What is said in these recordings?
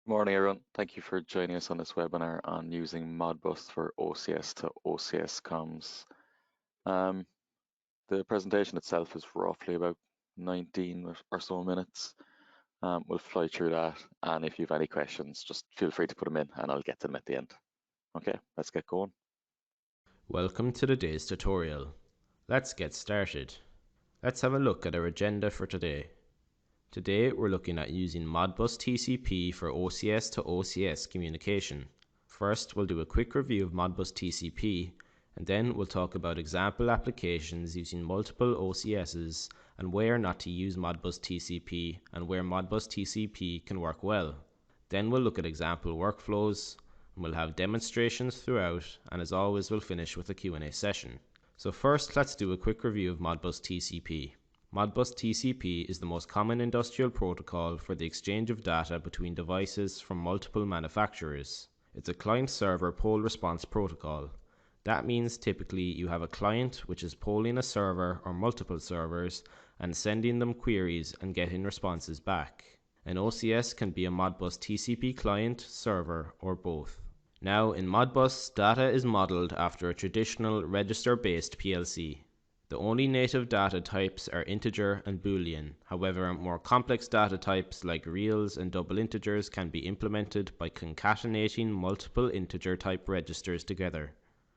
Morning, everyone. Thank you for joining us on this webinar on using Modbus for OCS to OCS comms. Um, the presentation itself is roughly about 19 or so minutes. We'll fly through that, and if you have any questions, just feel free to put them in, and I'll get to them at the end. Okay, let's get going. Welcome to today's tutorial. Let's get started. Let's have a look at our agenda for today. Today we're looking at using Modbus TCP for OCS to OCS communication. First, we'll do a quick review of Modbus TCP, and then we'll talk about example applications using multiple OCSs and where not to use Modbus TCP and where Modbus TCP can work well. Then we'll look at example workflows, and we'll have demonstrations throughout, and as always we'll finish with a Q&A session. So first, let's do a quick review of Modbus TCP. Modbus TCP is the most common industrial protocol for the exchange of data between devices from multiple manufacturers. It's a client-server poll response protocol. That means typically you have a client which is polling a server or multiple servers and sending them queries and getting responses back. An OCS can be a Modbus TCP client, server, or both. Now, in Modbus, data is modeled after a traditional register-based PLC. The only native data types are integer and boolean. However, more complex data types like reals and double integers can be implemented by concatenating multiple integer type registers together.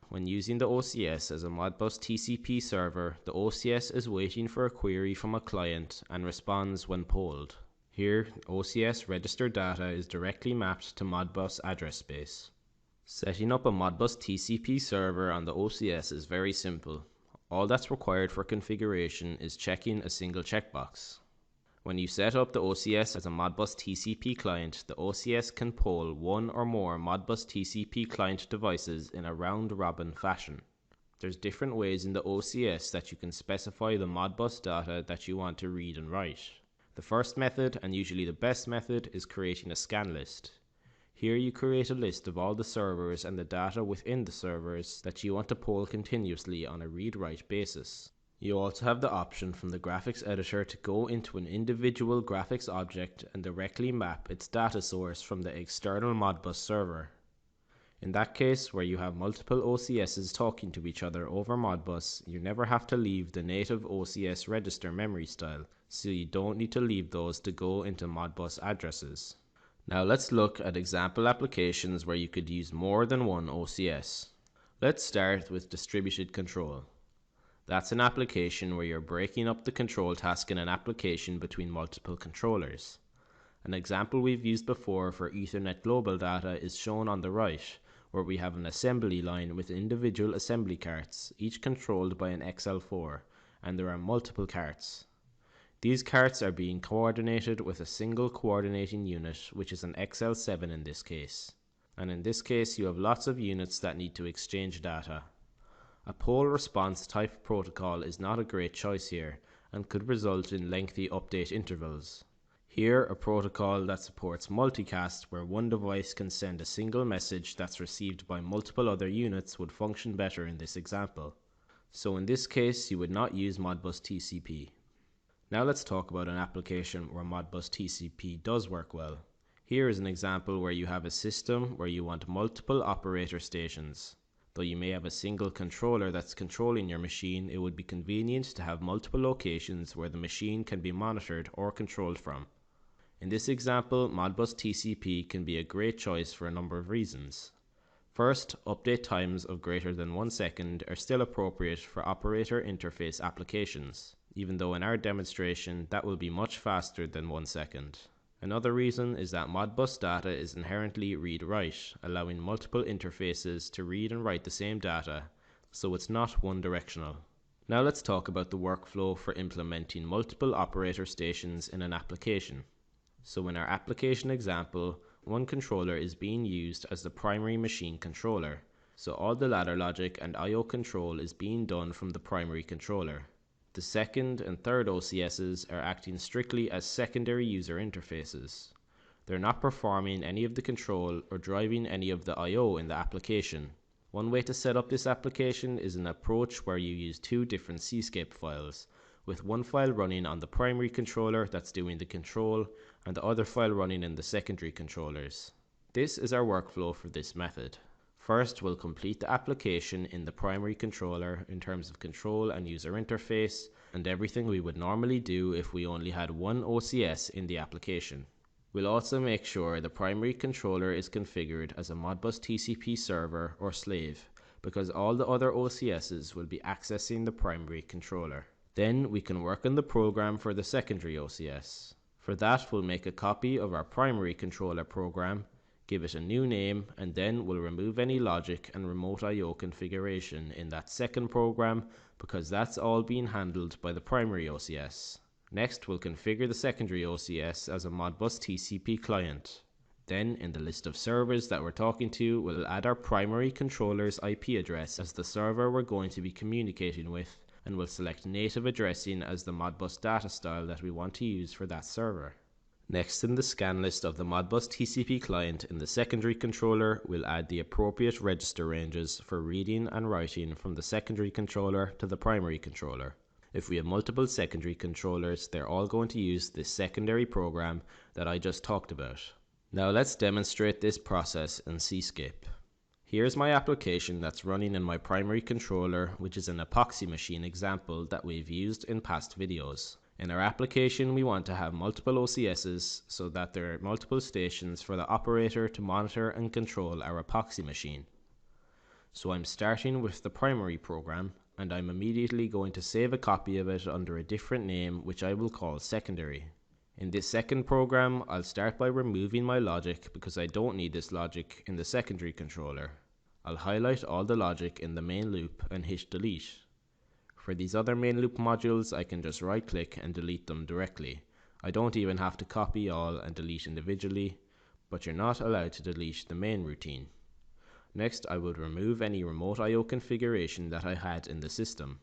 When using the OCS as a Modbus TCP server, the OCS is waiting for a query from a client and responds when polled. Here, OCS register data is directly mapped to Modbus address space. Setting up a Modbus TCP server on the OCS is very simple. All that's required for configuration is checking a single checkbox. When you set up the OCS as a Modbus TCP client, the OCS can poll one or more Modbus TCP client devices in a round-robin fashion. There's different ways in the OCS that you can specify the Modbus data that you want to read and write. The first method, and usually the best method, is creating a scan list. Here you create a list of all the servers and the data within the servers that you want to poll continuously on a read-write basis. You also have the option from the graphics editor to go into an individual graphics object and directly map its data source from the external Modbus server. In that case, where you have multiple OCSs talking to each other over Modbus, you never have to leave the native OCS register memory style, so you don't need to leave those to go into Modbus addresses. Now let's look at example applications where you could use more than one OCS. Let's start with distributed control. That's an application where you're breaking up the control task in an application between multiple controllers. An example we've used before for Ethernet global data is shown on the right, where we have an assembly line with individual assembly carts, each controlled by an XL4, and there are multiple carts. These carts are being coordinated with a single coordinating unit, which is an XL7 in this case. And in this case, you have lots of units that need to exchange data. A poll response type protocol is not a great choice here, and could result in lengthy update intervals. Here, a protocol that supports multicast, where one device can send a single message that's received by multiple other units, would function better in this example. So in this case, you would not use Modbus TCP. Now let's talk about an application where Modbus TCP does work well. Here is an example where you have a system where you want multiple operator stations. Though you may have a single controller that's controlling your machine, it would be convenient to have multiple locations where the machine can be monitored or controlled from. In this example, Modbus TCP can be a great choice for a number of reasons. First, update times of greater than 1 second are still appropriate for operator interface applications, even though in our demonstration that will be much faster than 1 second. Another reason is that Modbus data is inherently read-write, allowing multiple interfaces to read and write the same data, so it's not one-directional. Now let's talk about the workflow for implementing multiple operator stations in an application. So in our application example, one controller is being used as the primary machine controller, so all the ladder logic and I/O control is being done from the primary controller. The second and third OCSs are acting strictly as secondary user interfaces. They're not performing any of the control or driving any of the I/O in the application. One way to set up this application is an approach where you use two different Cscape files, with one file running on the primary controller that's doing the control and the other file running in the secondary controllers. This is our workflow for this method. First, we'll complete the application in the primary controller in terms of control and user interface and everything we would normally do if we only had one OCS in the application. We'll also make sure the primary controller is configured as a Modbus TCP server or slave, because all the other OCSs will be accessing the primary controller. Then we can work on the program for the secondary OCS. For that, we'll make a copy of our primary controller program, give it a new name, and then we'll remove any logic and remote I/O configuration in that second program, because that's all being handled by the primary OCS. Next, we'll configure the secondary OCS as a Modbus TCP client. Then, in the list of servers that we're talking to, we'll add our primary controller's IP address as the server we're going to be communicating with, and we'll select native addressing as the Modbus data style that we want to use for that server. Next, in the scan list of the Modbus TCP client in the secondary controller, we'll add the appropriate register ranges for reading and writing from the secondary controller to the primary controller. If we have multiple secondary controllers, they're all going to use this secondary program that I just talked about. Now let's demonstrate this process in Cscape. Here's my application that's running in my primary controller, which is an epoxy machine example that we've used in past videos. In our application, we want to have multiple OCSs so that there are multiple stations for the operator to monitor and control our epoxy machine. So I'm starting with the primary program, and I'm immediately going to save a copy of it under a different name, which I will call secondary. In this second program, I'll start by removing my logic because I don't need this logic in the secondary controller. I'll highlight all the logic in the main loop and hit delete. For these other main loop modules, I can just right click and delete them directly. I don't even have to copy all and delete individually, but you're not allowed to delete the main routine. Next, I would remove any remote I/O configuration that I had in the system.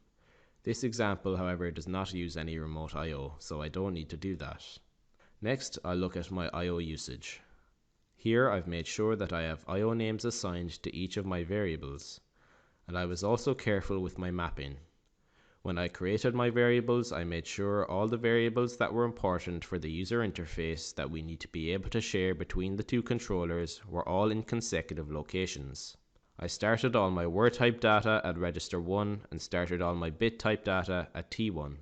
This example, however, does not use any remote I/O, so I don't need to do that. Next, I'll look at my I/O usage. Here, I've made sure that I have I/O names assigned to each of my variables, and I was also careful with my mapping. When I created my variables, I made sure all the variables that were important for the user interface that we need to be able to share between the two controllers were all in consecutive locations. I started all my word type data at register 1 and started all my bit type data at T1.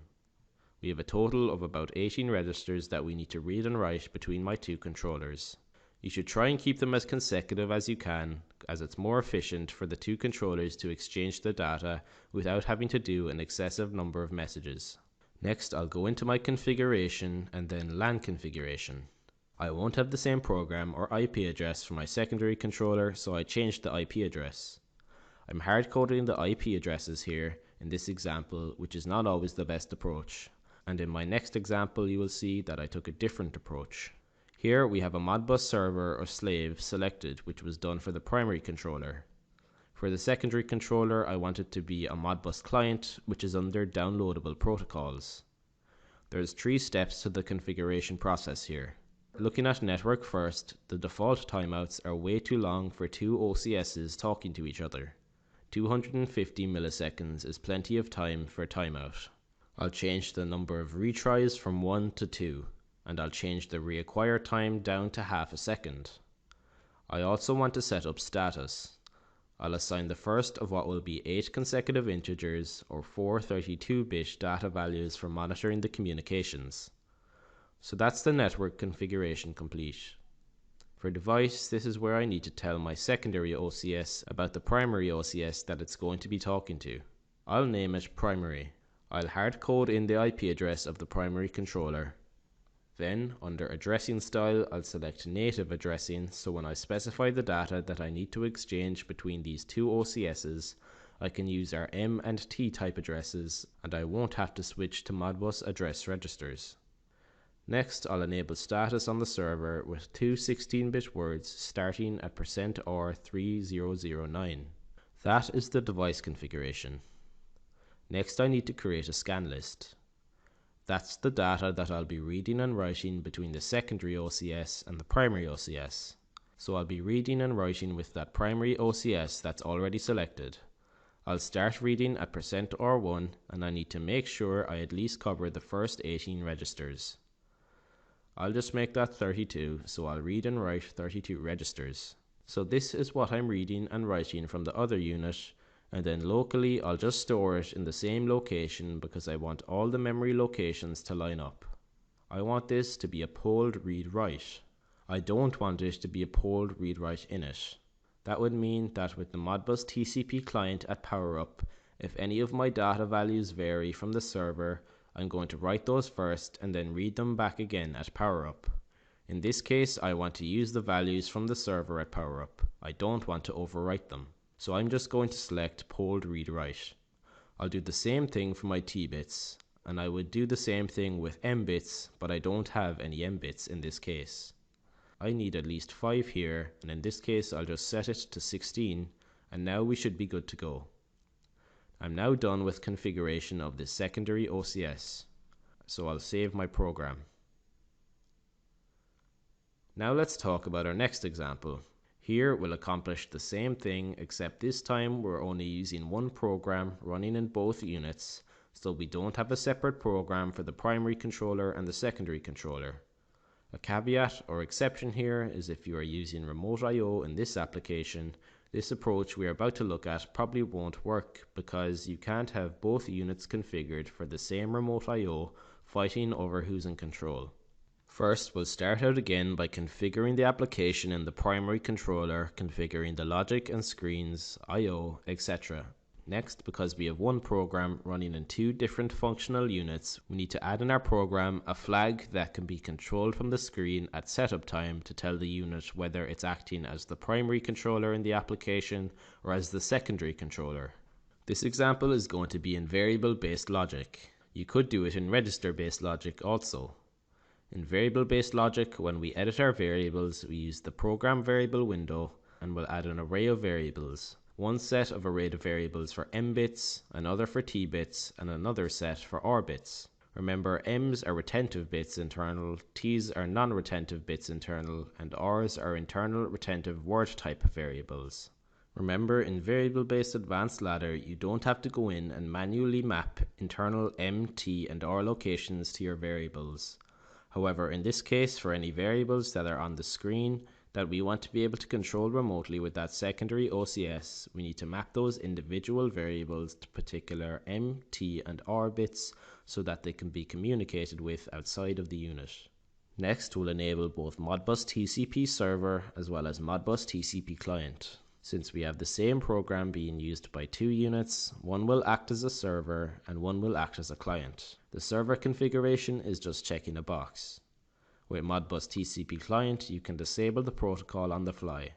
We have a total of about 18 registers that we need to read and write between my two controllers. You should try and keep them as consecutive as you can, as it's more efficient for the two controllers to exchange the data without having to do an excessive number of messages. Next, I'll go into my configuration and then LAN configuration. I won't have the same program or IP address for my secondary controller, so I changed the IP address. I'm hard coding the IP addresses here in this example, which is not always the best approach. And in my next example, you will see that I took a different approach. Here we have a Modbus server or slave selected, which was done for the primary controller. For the secondary controller, I want it to be a Modbus client, which is under downloadable protocols. There's 3 steps to the configuration process here. Looking at network first, the default timeouts are way too long for two OCSs talking to each other. 250 milliseconds is plenty of time for timeout. I'll change the number of retries from 1 to 2. And I'll change the reacquire time down to half a second. I also want to set up status. I'll assign the first of what will be 8 consecutive integers or 4 32-bit data values for monitoring the communications. So that's the network configuration complete. For device, this is where I need to tell my secondary OCS about the primary OCS that it's going to be talking to. I'll name it primary. I'll hard code in the IP address of the primary controller. Then, under addressing style, I'll select native addressing, so when I specify the data that I need to exchange between these two OCSs, I can use our M and T type addresses, and I won't have to switch to Modbus address registers. Next, I'll enable status on the server with 2 16-bit words starting at %R3009. That is the device configuration. Next, I need to create a scan list. That's the data that I'll be reading and writing between the secondary OCS and the primary OCS. So I'll be reading and writing with that primary OCS that's already selected. I'll start reading at %R1 and I need to make sure I at least cover the first 18 registers. I'll just make that 32, so I'll read and write 32 registers. So this is what I'm reading and writing from the other unit, and then locally I'll just store it in the same location because I want all the memory locations to line up. I want this to be a polled read-write. I don't want it to be a polled read-write init. That would mean that with the Modbus TCP client at PowerUp, if any of my data values vary from the server, I'm going to write those first and then read them back again at PowerUp. In this case, I want to use the values from the server at PowerUp. I don't want to overwrite them. So I'm just going to select polled read-write. I'll do the same thing for my T bits, and I would do the same thing with M bits, but I don't have any M bits in this case. I need at least 5 here, and in this case I'll just set it to 16, and now we should be good to go. I'm now done with configuration of this secondary OCS, so I'll save my program. Now let's talk about our next example. Here we'll accomplish the same thing, except this time we're only using one program running in both units, so we don't have a separate program for the primary controller and the secondary controller. A caveat or exception here is if you are using remote I/O in this application, this approach we are about to look at probably won't work because you can't have both units configured for the same remote I/O fighting over who's in control. First, we'll start out again by configuring the application in the primary controller, configuring the logic and screens, I/O, etc. Next, because we have one program running in 2 different functional units, we need to add in our program a flag that can be controlled from the screen at setup time to tell the unit whether it's acting as the primary controller in the application or as the secondary controller. This example is going to be in variable-based logic. You could do it in register-based logic also. In variable-based logic, when we edit our variables, we use the program variable window and we'll add an array of variables. One set of array of variables for M bits, another for T bits, and another set for R bits. Remember, M's are retentive bits internal, T's are non-retentive bits internal, and R's are internal retentive word type variables. Remember, in variable-based advanced ladder, you don't have to go in and manually map internal M, T, and R locations to your variables. However, in this case, for any variables that are on the screen that we want to be able to control remotely with that secondary OCS, we need to map those individual variables to particular M, T, and R bits so that they can be communicated with outside of the unit. Next, we'll enable both Modbus TCP server as well as Modbus TCP client. Since we have the same program being used by 2 units, one will act as a server and one will act as a client. The server configuration is just checking a box. With Modbus TCP client, you can disable the protocol on the fly.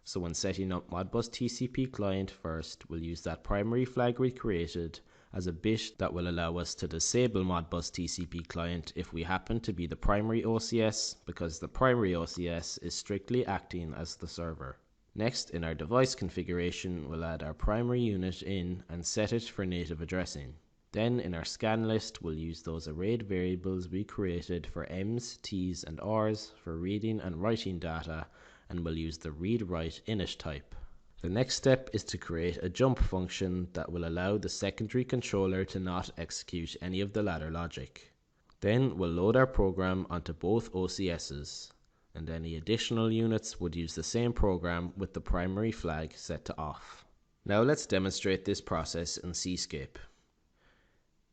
So when setting up Modbus TCP client first, we'll use that primary flag we created as a bit that will allow us to disable Modbus TCP client if we happen to be the primary OCS, because the primary OCS is strictly acting as the server. Next, in our device configuration, we'll add our primary unit in and set it for native addressing. Then in our scan list, we'll use those arrayed variables we created for M's, T's, and R's for reading and writing data, and we'll use the read-write init type. The next step is to create a jump function that will allow the secondary controller to not execute any of the ladder logic. Then we'll load our program onto both OCS's, and any additional units would use the same program with the primary flag set to off. Now let's demonstrate this process in Cscape.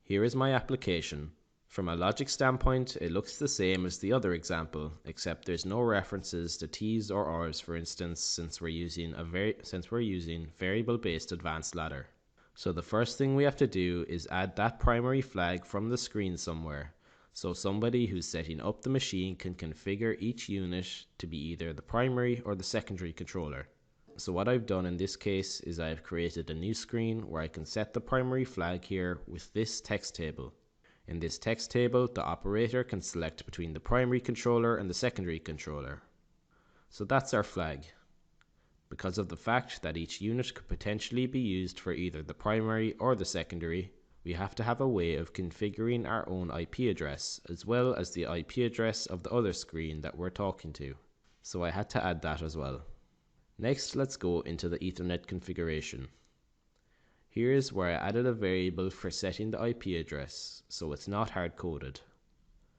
Here is my application. From a logic standpoint, it looks the same as the other example, except there's no references to T's or R's, for instance, since we're using variable-based advanced ladder. So the first thing we have to do is add that primary flag from the screen somewhere, so somebody who's setting up the machine can configure each unit to be either the primary or the secondary controller. So what I've done in this case is I've created a new screen where I can set the primary flag here with this text table. In this text table, the operator can select between the primary controller and the secondary controller. So that's our flag. Because of the fact that each unit could potentially be used for either the primary or the secondary, we have to have a way of configuring our own IP address as well as the IP address of the other screen that we're talking to. So I had to add that as well. Next, let's go into the Ethernet configuration. Here's where I added a variable for setting the IP address, so it's not hard-coded.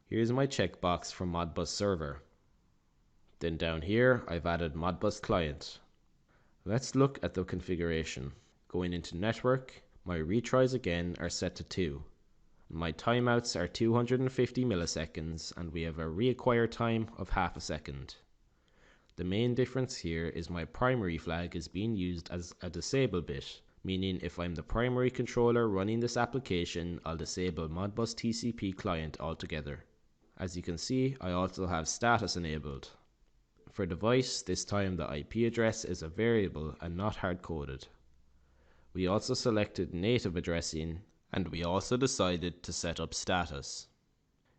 Here's my checkbox for Modbus server. Then down here, I've added Modbus client. Let's look at the configuration. Going into network, my retries again are set to 2. My timeouts are 250 milliseconds and we have a reacquire time of half a second. The main difference here is my primary flag is being used as a disable bit, meaning if I'm the primary controller running this application, I'll disable Modbus TCP client altogether. As you can see, I also have status enabled. For device, this time the IP address is a variable and not hard-coded. We also selected native addressing, and we also decided to set up status.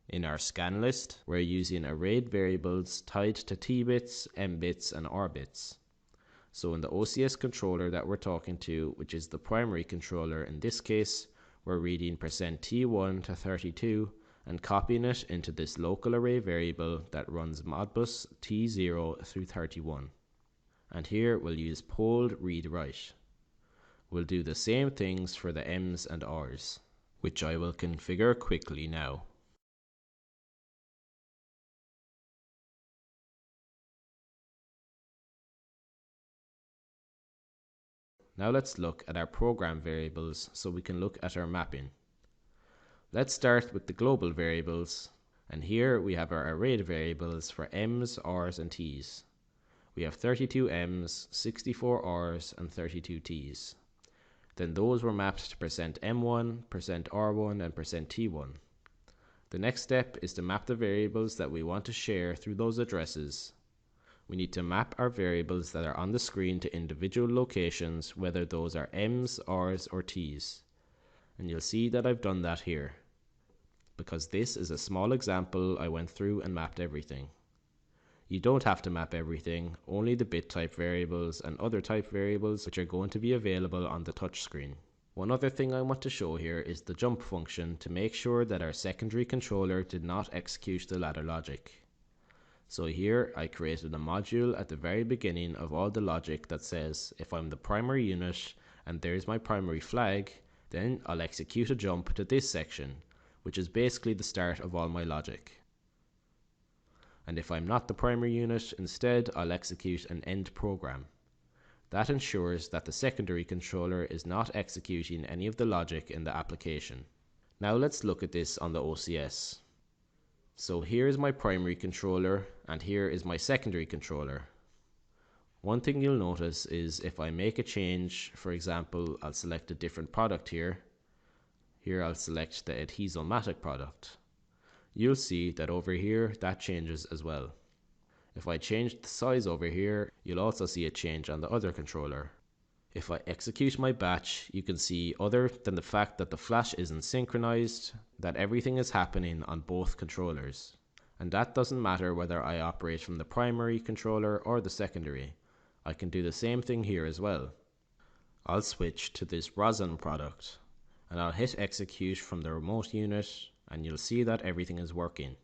In our scan list, we're using arrayed variables tied to T bits, M bits, and R bits. So in the OCS controller that we're talking to, which is the primary controller in this case, we're reading %T1 to 32 and copying it into this local array variable that runs Modbus T0 through 31. And here we'll use polled read write. We'll do the same things for the M's and R's, which I will configure quickly now. Now let's look at our program variables so we can look at our mapping. Let's start with the global variables, and here we have our arrayed variables for M's, R's, and T's. We have 32 M's, 64 R's, and 32 T's. Then those were mapped to %M1, %R1, and %T1. The next step is to map the variables that we want to share through those addresses. We need to map our variables that are on the screen to individual locations, whether those are M's, R's, or T's. And you'll see that I've done that here. Because this is a small example, I went through and mapped everything. You don't have to map everything, only the bit type variables and other type variables which are going to be available on the touch screen. One other thing I want to show here is the jump function to make sure that our secondary controller did not execute the ladder logic. So here I created a module at the very beginning of all the logic that says if I'm the primary unit and there's my primary flag, then I'll execute a jump to this section, which is basically the start of all my logic. And if I'm not the primary unit, instead I'll execute an end program. That ensures that the secondary controller is not executing any of the logic in the application. Now let's look at this on the OCS. So here is my primary controller and here is my secondary controller. One thing you'll notice is if I make a change, for example, I'll select a different product here. Here I'll select the Adhesomatic product. You'll see that over here that changes as well. If I change the size over here, you'll also see a change on the other controller. If I execute my batch, you can see other than the fact that the flash isn't synchronized, that everything is happening on both controllers. And that doesn't matter whether I operate from the primary controller or the secondary. I can do the same thing here as well. I'll switch to this rosin product and I'll hit execute from the remote unit and you'll see that everything is working.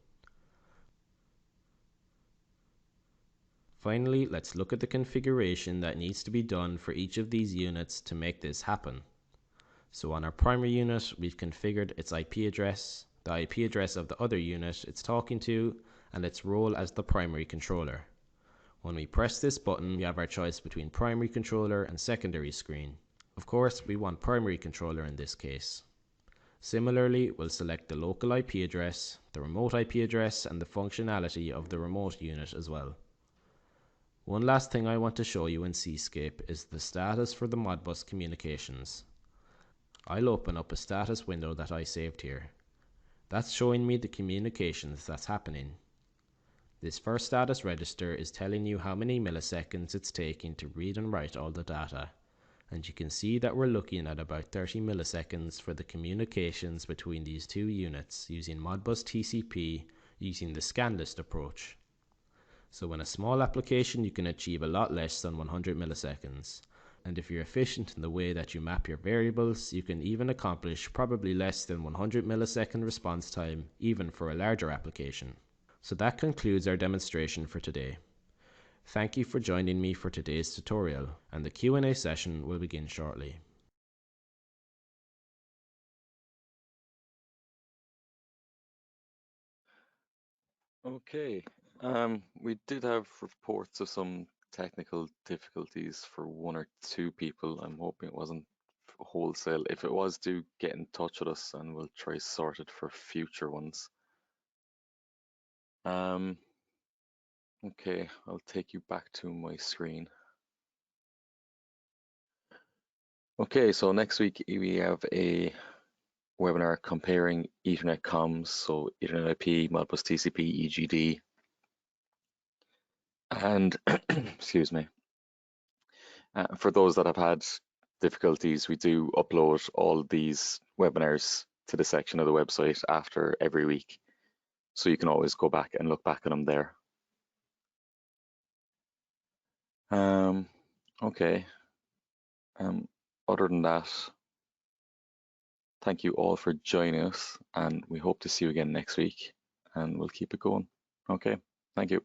Finally, let's look at the configuration that needs to be done for each of these units to make this happen. So on our primary unit, we've configured its IP address, the IP address of the other unit it's talking to, and its role as the primary controller. When we press this button, we have our choice between primary controller and secondary screen. Of course, we want primary controller in this case. Similarly, we'll select the local IP address, the remote IP address, and the functionality of the remote unit as well. One last thing I want to show you in Cscape is the status for the Modbus communications. I'll open up a status window that I saved here. That's showing me the communications that's happening. This first status register is telling you how many milliseconds it's taking to read and write all the data. And you can see that we're looking at about 30 milliseconds for the communications between these two units using Modbus TCP using the scan list approach. So in a small application you can achieve a lot less than 100 milliseconds. And if you're efficient in the way that you map your variables, you can even accomplish probably less than 100 millisecond response time even for a larger application. So that concludes our demonstration for today. Thank you for joining me for today's tutorial, and the Q&A session will begin shortly. Okay, we did have reports of some technical difficulties for one or two people. I'm hoping it wasn't wholesale. If it was, do get in touch with us and we'll try sort it for future ones. Okay, I'll take you back to my screen. Okay, so next week we have a webinar comparing Ethernet comms, so Ethernet IP, Modbus TCP, EGD, and excuse me. For those that have had difficulties, we do upload all these webinars to the section of the website after every week, so you can always go back and look back at them there. Okay. Other than that, thank you all for joining us, and we hope to see you again next week, and we'll keep it going. Okay, thank you.